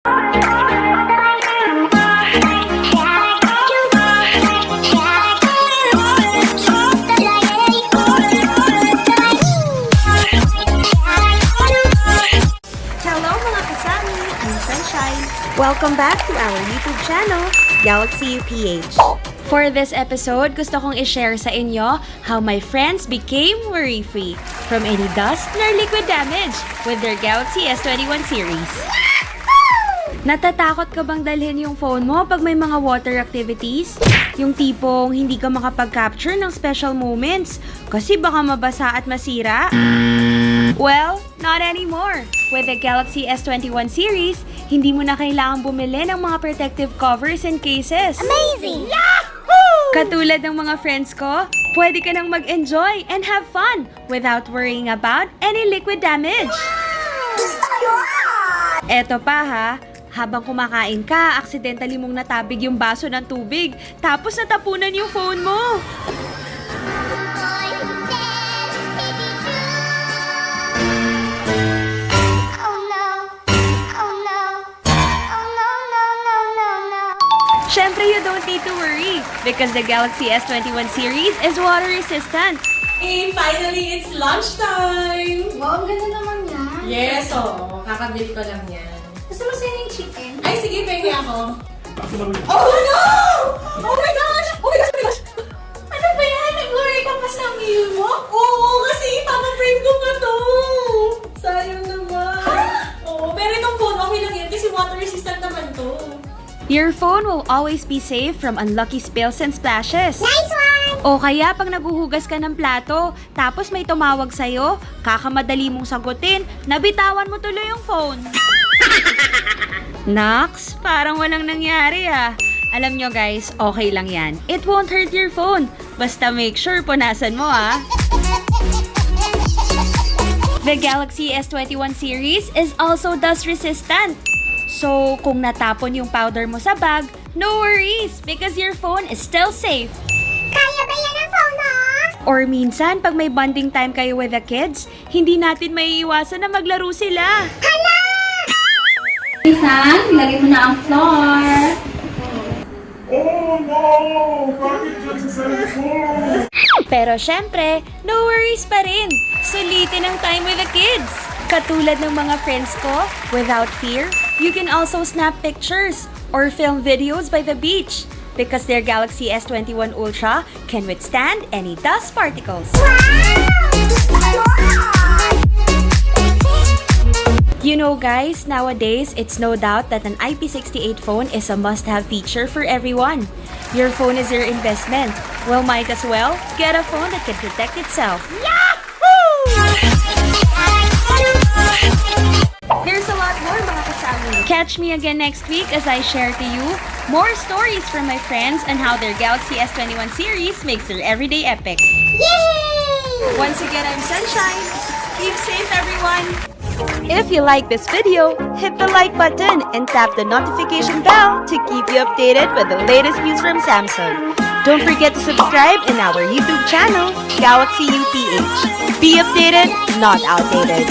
Welcome back to our YouTube channel, Galaxy UPH. For this episode, gusto kong i-share sa inyo how my friends became worry-free from any dust or liquid damage with their Galaxy S21 Series. Natatakot ka bang dalhin yung phone mo pag may mga water activities? Yung tipong hindi ka makapag-capture ng special moments kasi baka mabasa at masira? Well, not anymore. With the Galaxy S21 Series, hindi mo na kailangang bumili ng mga protective covers and cases. Amazing! Yahoo! Katulad ng mga friends ko, pwede ka nang mag-enjoy and have fun without worrying about any liquid damage. Eto pa ha, habang kumakain ka, accidentally mong natabig yung baso ng tubig, tapos natapunan yung phone mo. Syempre, you don't need to worry because the Galaxy S21 Series is water resistant. Hey, finally, it's lunchtime! Wow, ang ganda naman yan. Yes, oh. Kakabili ko lang yan. Gusto mo sa'yo yung chicken? Ay, sige, pengi ako. Oh, no! Oh my gosh! Oh my gosh! Oh my gosh! Ano ba yan? Nag-worry ka pa sa meal mo? Oo, kasi ipapa-frame ko pa to. Sayang naman. Oo, pero itong phone, okay lang yan kasi water resistant naman to. Your phone will always be safe from unlucky spills and splashes. Nice one! O kaya pag naguhugas ka ng plato, tapos may tumawag sa'yo, kakamadali mong sagutin, nabitawan mo tuloy yung phone. Naks, parang walang nangyari ah. Alam nyo guys, okay lang yan. It won't hurt your phone. Basta make sure punasan mo ah. The Galaxy S21 Series is also dust resistant. So, kung natapon yung powder mo sa bag, no worries because your phone is still safe. Kaya ba yan ang phone mo? Or minsan, pag may bonding time kayo with the kids, hindi natin maiiwasan na maglaro sila. Hala! Isan, ilagay mo na ang floor. Oh no! Bakit dyan sa cellphone? Pero syempre, no worries pa rin. Sulitin ang time with the kids. Katulad ng mga friends ko, without fear, you can also snap pictures or film videos by the beach because their Galaxy S21 Ultra can withstand any dust particles. You know guys, nowadays, it's no doubt that an IP68 phone is a must-have feature for everyone. Your phone is your investment. Well, might as well get a phone that can protect itself. There's a lot more mga kasama. Catch me again next week as I share to you more stories from my friends on how their Galaxy S21 Series makes their everyday epic. Yay! Once again, I'm Sunshine. Keep safe, everyone. If you like this video, hit the like button and tap the notification bell to keep you updated with the latest news from Samsung. Don't forget to subscribe in our YouTube channel, Galaxy UPH. Be updated, not outdated.